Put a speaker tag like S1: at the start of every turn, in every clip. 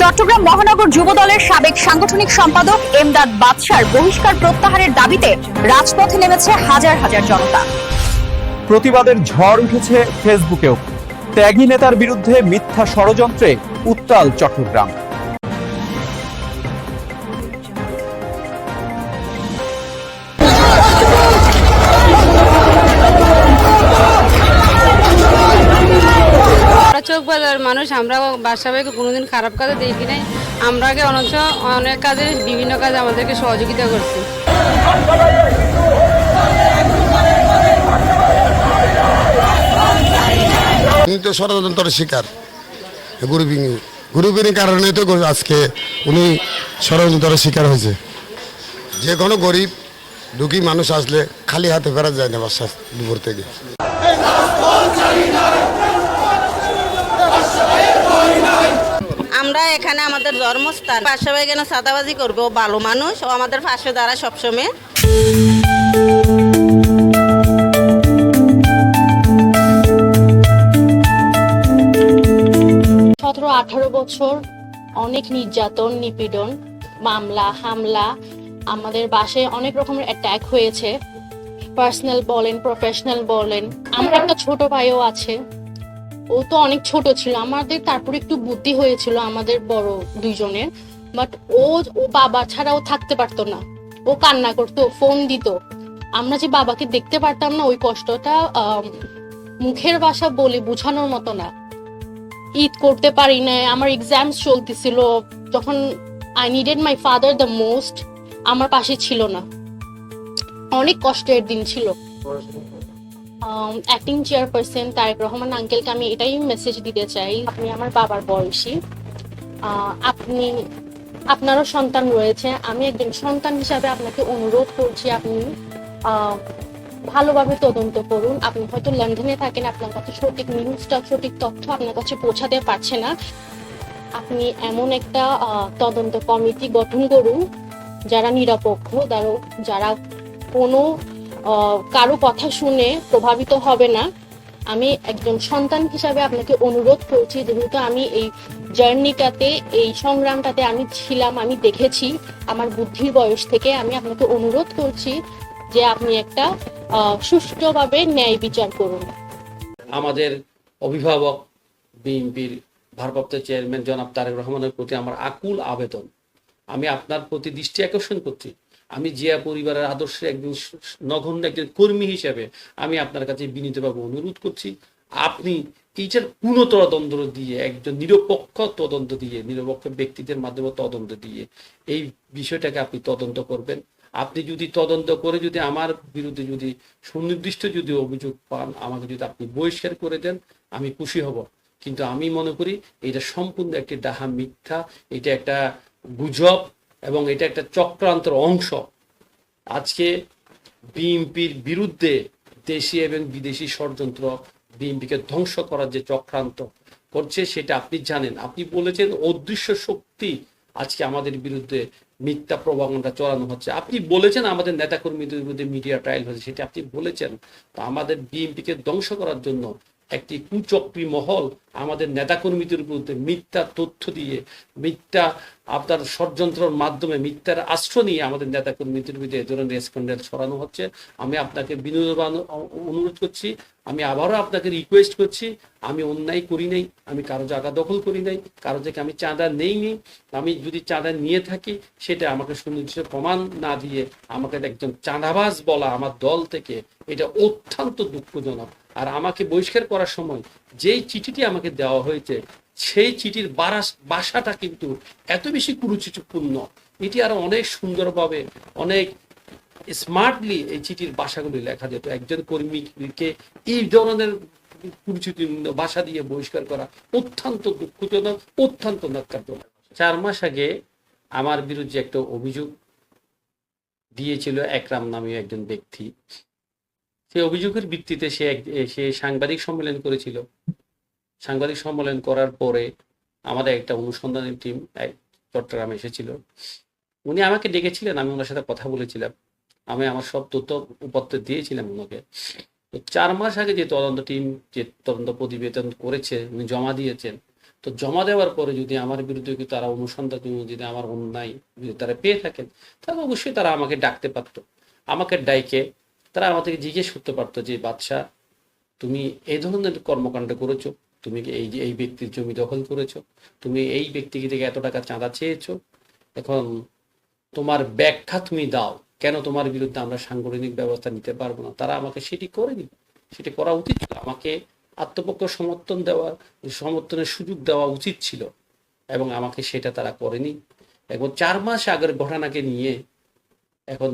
S1: চট্টগ্রাম মহানগর যুবদলের সাবেক সাংগঠনিক সম্পাদক এমদাদ বাদশার বহিষ্কার প্রত্যাহারের দাবিতে রাজপথে নেমেছে হাজার হাজার জনতা।
S2: প্রতিবাদের ঝড় উঠেছে ফেসবুকেও। ত্যাগী নেতার বিরুদ্ধে মিথ্যা ষড়যন্ত্রে উত্তাল চট্টগ্রাম।
S3: চোখ বাজার মানুষ, আমরা বাসাবাইকে কোনোদিন খারাপ কাজে দেখি নাই। আমরা আগে অনেক কাজে, বিভিন্ন কাজে আমাদেরকে সহযোগিতা করছি।
S4: তো ষড়যন্ত্রের শিকার, গ্রুপিং কারণে তো আজকে উনি ষড়যন্ত্রের শিকার হয়েছে। যে কোনো গরিব দুঃখী মানুষ আসলে খালি হাতে ফেরা যায় না বাসা দুপুর থেকে।
S5: আমরা এখানে আমাদের জন্মস্থান, পাশাপাশি কেন সাদাবাজি করবো, ভালো মানুষ ও আমাদের পাশে দাঁড়া সবসময়।
S6: 17-18 বছর অনেক নির্যাতন, নিপীড়ন, মামলা হামলা, আমাদের বাসায় অনেক রকমের অ্যাটাক হয়েছে। পার্সোনাল বলেন, প্রফেশনাল বলেন। আমার একটা ছোট ভাইও আছে, ও তো অনেক ছোট ছিল আমাদের, তারপরে একটু বুদ্ধি হয়েছিল আমাদের বড় দুইজনের। বাট ও বাবা ছাড়া ও থাকতে পারতো না, ও কান্না করতো, ফোন দিত। আমরা যে বাবাকে দেখতে পারতাম না, ওই কষ্টটা মুখের ভাষা বলে বোঝানোর মতো না। ঈদ করতে পারি না, আমার এক্সামস চলতেছিল, যখন I needed my father the most, আমার পাশে ছিল না। অনেক কষ্টের দিন ছিল। অ্যাক্টিং চেয়ারপারসন তারেক রহমান আঙ্কেলকে আমি এটাই মেসেজ দিতে চাই, আপনি আমার বাবার বয়সী, আপনারও সন্তান রয়েছে। আমি একজন সন্তান হিসাবে আপনাকে অনুরোধ করছি, আপনি ভালোভাবে তদন্ত করুন। আপনি হয়তো লন্ডনে থাকেন, আপনার কাছে সঠিক নিউজটা, সঠিক তথ্য আপনার কাছে পৌঁছাতে পারছে না। আপনি এমন একটা তদন্ত কমিটি গঠন করুন যারা নিরপেক্ষ, যারা কোনো কারো কথা শুনে প্রভাবিত হবে না। আমি একজন সন্তান হিসাবে আপনাকে অনুরোধ করছি, যেহেতু আমি এই জার্নিটাতে, এই সংগ্রামটাতে আমি ছিলাম, আমি দেখেছি আমার বুদ্ধির বয়স থেকে, আমি আপনাকে অনুরোধ করছি যে আপনি একটা সুষ্ঠুভাবে ন্যায় বিচার করুন।
S7: আমাদের অভিভাবক বিএনপির ভারপ্রাপ্ত চেয়ারম্যান জনাব তারেক রহমানের প্রতি আমার আকুল আবেদন, আমি আপনার প্রতি দৃষ্টি আকর্ষণ করছি। আমি জিয়া পরিবারের আদর্শের একজন নগণ্য একজন কর্মী হিসেবে আমি আপনার কাছে বিনীতভাবে অনুরোধ করছি, আপনি এইটার পুনঃ তদন্ত দিয়ে, একজন নিরপেক্ষ তদন্ত দিয়ে, নিরপেক্ষ ব্যক্তিদের মাধ্যমে তদন্ত দিয়ে এই বিষয়টাকে আপনি তদন্ত করবেন। আপনি যদি তদন্ত করে যদি আমার বিরুদ্ধে যদি সুনির্দিষ্ট যদি অভিযোগ পান, আমাকে যদি আপনি বহিষ্কার করে দেন, আমি খুশি হব। কিন্তু আমি মনে করি এটা সম্পূর্ণ একটি ডাহা মিথ্যা, এটা একটা গুজব এবং এটা একটা চক্রান্তের অংশ। আজকে বিএনপির বিরুদ্ধে দেশি এবং বিদেশি ষড়যন্ত্র, বিএনপিকে ধ্বংস করার যে চক্রান্ত করছে সেটা আপনি জানেন। আপনি বলেছেন অদৃশ্য শক্তি আজকে আমাদের বিরুদ্ধে মিথ্যা প্রভাবনা চড়ানো হচ্ছে। আপনি বলেছেন আমাদের নেতাকর্মীদের বিরুদ্ধে মিডিয়া ট্রায়াল হচ্ছে, সেটা আপনি বলেছেন। তো আমাদের বিএনপিকে ধ্বংস করার জন্য একটি কুচক্রী মহল আমাদের নেতাকর্মীদের বিরুদ্ধে মিথ্যা তথ্য দিয়ে, মিথ্যা আপনার ষড়যন্ত্রের মাধ্যমে, মিথ্যার আশ্রয় নিয়ে আমাদের নেতাকর্মীদের বিরুদ্ধে এ ধরনের স্ক্যান্ডাল ছড়ানো হচ্ছে। আমি আপনাকে বিনোদন অনুরোধ করছি, আমি আবারও আপনাকে রিকোয়েস্ট করছি, আমি অন্যায় করি নাই, আমি কারো জায়গা দখল করি নাই, কারো থেকে আমি চাঁদা নেইনি। আমি যদি চাঁদা নিয়ে থাকি সেটা আমাকে সুনির্দিষ্ট প্রমাণ না দিয়ে আমাকে একজন চাঁদাবাজ বলা আমার দল থেকে, এটা অত্যন্ত দুঃখজনক। আর আমাকে বহিষ্কার করার সময় যেই চিঠিটি আমাকে দেওয়া হয়েছে সেই চিঠির বাসাটা কিন্তু এত বেশি কুরুচিপূর্ণ, এটি আরো অনেক সুন্দরভাবে, অনেক স্মার্টলি এই চিঠির ভাষাগুলি লেখা যেত। একজন কর্মীকে এই ধরনের কুরুচিপূর্ণ ভাষা দিয়ে বহিষ্কার করা অত্যন্ত দুঃখজনক, অত্যন্ত ন্যক্কারজনক। 4 মাস আগে আমার বিরুদ্ধে একটা অভিযোগ দিয়েছিল একরাম নামীয় একজন ব্যক্তি। সেই অভিযোগের ভিত্তিতে সে সাংবাদিক সম্মেলন করেছিল। সাংবাদিক সম্মেলন করার পরে আমাদের একটা অনুসন্ধানী টিম চট্টগ্রামে এসেছিল। উনি আমাকে ডেকেছিলেন, আমি ওনার সাথে কথা বলেছিলাম, আমি আমার সব তথ্য উপাত্ত দিয়েছিলাম ওনাকে। তো 4 মাস আগে যে তদন্ত টিম যে তদন্ত প্রতিবেদন করেছে, উনি জমা দিয়েছেন, তো জমা দেওয়ার পরে যদি আমার বিরুদ্ধে কি তারা অনুসন্ধান যদি আমার অন্যায় যদি তারা পেয়ে থাকেন, তাহলে অবশ্যই তারা আমাকে ডাকতে পারতো। আমাকে ডাইকে তারা আমাদেরকে জিজ্ঞেস করতে পারতো যে বাদশাহ, তুমি এই ধরনের কর্মকাণ্ড করেছো, তুমি কি এই ব্যক্তির জমি দখল করেছো, তুমি এই ব্যক্তিকে থেকে এত টাকা চাঁদা চেয়েছো, এখন তোমার ব্যাখ্যা তুমি দাও, কেন তোমার বিরুদ্ধে আমরা সাংগঠনিক ব্যবস্থা নিতে পারবো না। তারা আমাকে সেটি করেনি, সেটি করা উচিত ছিল। আমাকে আত্মপক্ষ সমর্থনের সুযোগ দেওয়া উচিত ছিল, এবং আমাকে সেটা তারা করেনি। এখন 4 মাস আগের ঘটনাকে নিয়ে এখন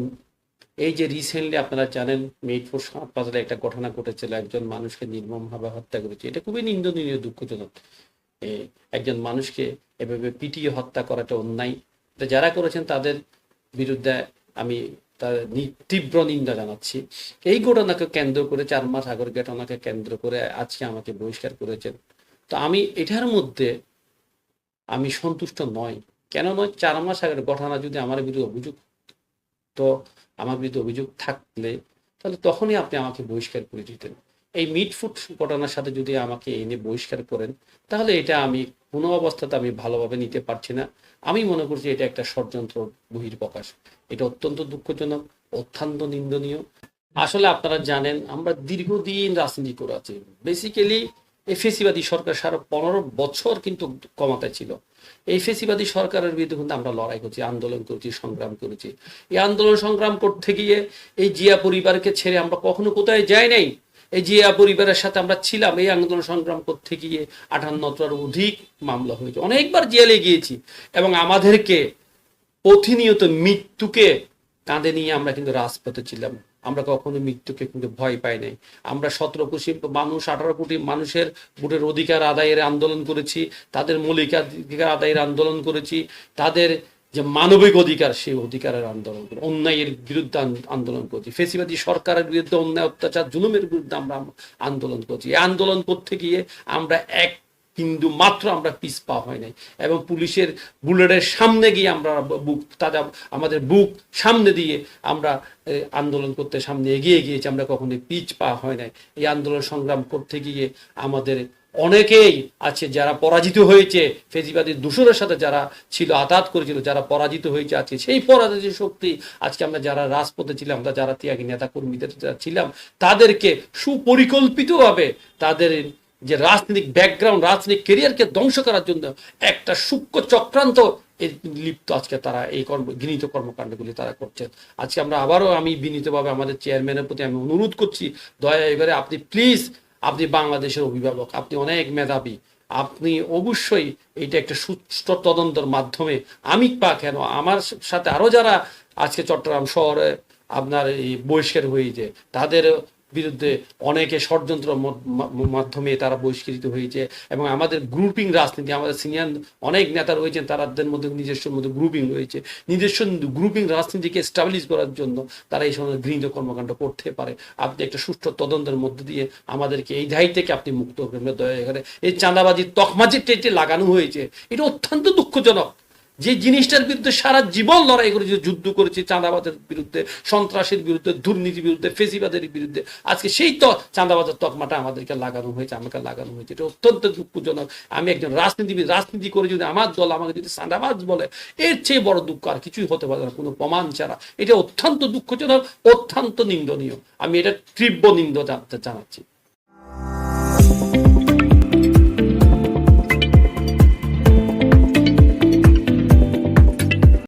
S7: এই যে রিসেন্টলি আপনারা জানেন মেহেরপুর হাসপাতালে একটা ঘটনা ঘটেছিল, একজন মানুষকে নির্মমভাবে হত্যা করেছে। এটা খুবই নিন্দনীয়, দুঃখজনক। একজন মানুষকে এভাবে পিটিয়ে হত্যা করাটা অন্যায়। এটা যারা করেছেন তাদের বিরুদ্ধে আমি তার তীব্র নিন্দা জানাচ্ছি। এই ঘটনাকে কেন্দ্র করে 4 মাস আগের ঘটনাকে কেন্দ্র করে আজকে আমাকে বহিষ্কার করেছেন। তো আমি এটার মধ্যে আমি সন্তুষ্ট নয়। কেন নয়? 4 মাস আগের ঘটনা যদি আমার বিরুদ্ধে অভিযোগ, তো আমার বিরুদ্ধে অভিযোগ থাকলে তাহলে তখনই আপনি আমাকে বহিষ্কার করে দিতেন। এই মিটফুট ঘটনার সাথে যদি আমাকে এনে বহিষ্কার করেন, তাহলে এটা আমি কোনো অবস্থাতে আমি ভালোভাবে নিতে পারছি না। আমি মনে করছি এটা একটা ষড়যন্ত্র বহিঃপ্রকাশ। এটা অত্যন্ত দুঃখজনক, অত্যন্ত নিন্দনীয়। আসলে আপনারা জানেন আমরা দীর্ঘদিন রাজনীতি করে আছি। বেসিক্যালি এই ফেসিবাদী সরকার সারা 15 বছর কিন্তু ক্ষমতায় ছিল। এই ফেসিবাদী সরকারের বিরুদ্ধে কিন্তু আমরা লড়াই করছি, আন্দোলন করেছি, সংগ্রাম করেছি। এই আন্দোলন সংগ্রাম করতে গিয়ে এই জিয়া পরিবারকে ছেড়ে আমরা কখনো কোথায় যাই নাই। এই জিয়া পরিবারের সাথে আমরা ছিলাম। এই আন্দোলন সংগ্রাম করতে গিয়ে 58টার অধিক মামলা হয়েছে, অনেকবার জেলে গিয়েছি, এবং আমাদেরকে প্রতিনিয়ত মৃত্যুকে কাঁধে নিয়ে আমরা কিন্তু রাজপথে ছিলাম। আমরা কখনো মৃত্যুকে কিন্তু ভয় পাই নাই। আমরা 17 কোটি মানুষ, 18 কোটি মানুষের ভোটের অধিকার আদায়ের আন্দোলন করেছি, তাদের মৌলিক অধিকার আদায়ের আন্দোলন করেছি, তাদের যে মানবিক অধিকার সেই অধিকারের আন্দোলন করি, অন্যায়ের বিরুদ্ধে আন্দোলন করছি, ফেসিবাদী সরকারের বিরুদ্ধে অন্যায় অত্যাচার জুলুমের বিরুদ্ধে আমরা আন্দোলন করছি। এই আন্দোলন করতে গিয়ে আমরা এক বিন্দু মাত্র আমরা পিছ পা হয় নাই, এবং পুলিশের বুলেটের সামনে গিয়ে আমরা আমাদের বুক সামনে দিয়ে আমরা আন্দোলন করতে সামনে এগিয়ে গিয়েছি। আমরা কখনোই পিছ পা হয় নাই। এই আন্দোলন সংগ্রাম করতে গিয়ে আমাদের অনেকেই আছে যারা পরাজিত হয়েছে, ফেসিবাদী দূষণের সাথে যারা ছিল, আঘাত করেছিল, যারা পরাজিত হয়েছে আছে, সেই পরাজিত শক্তি আজকে আমরা যারা রাজপথে ছিলাম, আমরা যারা ত্যাগী নেতা কর্মীদের যারা ছিলাম, তাদেরকে সুপরিকল্পিতভাবে তাদের যে রাজনৈতিক ব্যাকগ্রাউন্ড, রাজনৈতিক কেরিয়ারকে ধ্বংস করার জন্য একটা সূক্ষ্ম চক্রান্ত লিপ্ত আজকে তারা এই ঘৃণিত কর্মকাণ্ডগুলি তারা করছেন। আজকে আমরা আবারও আমি বিনীতভাবে আমাদের চেয়ারম্যানের প্রতি আমি অনুরোধ করছি, দয়া করে আপনি প্লিজ, আপনি বাংলাদেশের অভিভাবক, আপনি অনেক মেধাবী, আপনি অবশ্যই এইটা একটা সুষ্ঠু তদন্তের মাধ্যমে আমি কেন আমার সাথে আরো যারা আজকে চট্টগ্রাম শহরে আপনার এই বহিষ্কার হয়েছে তাদের বিরুদ্ধে অনেকে ষড়যন্ত্র মাধ্যমে তারা বহিষ্কৃত হয়েছে, এবং আমাদের গ্রুপিং রাজনীতি, আমাদের সিনিয়র অনেক নেতা রয়েছেন, তাদের মধ্যে নিজস্ব মধ্যে গ্রুপিং রয়েছে, নিজস্ব গ্রুপিং রাজনীতিকে এস্টাবলিশ করার জন্য তারা এই সময় ঘৃণিত কর্মকাণ্ড করতে পারে। আপনি একটা সুষ্ঠু তদন্তের মধ্যে দিয়ে আমাদেরকে এই দায় থেকে আপনি মুক্ত করবেন দয়া করে। এই চাঁদাবাজি তকমাজি টেটে লাগানো হয়েছে, এটা অত্যন্ত দুঃখজনক। যে জিনিসটার বিরুদ্ধে সারা জীবন লড়াই করেছে, যুদ্ধ করেছে, চাঁদাবাজের বিরুদ্ধে, সন্ত্রাসের বিরুদ্ধে, দুর্নীতির বিরুদ্ধে, ফেসিবাদের বিরুদ্ধে, আজকে সেই চাঁদাবাজের তকমাটা আমাদেরকে লাগানো হয়েছে, আমাকে লাগানো হয়েছে। এটা অত্যন্ত দুঃখজনক। আমি একজন রাজনীতিবিদ, রাজনীতি করে যদি আমার দল আমাকে যদি চাঁদাবাজ বলে, এর চেয়ে বড় দুঃখ আর কিছুই হতে পারে না কোনো প্রমাণ ছাড়া। এটা অত্যন্ত দুঃখজনক, অত্যন্ত নিন্দনীয়। আমি এটা তীব্র নিন্দা জানাচ্ছি।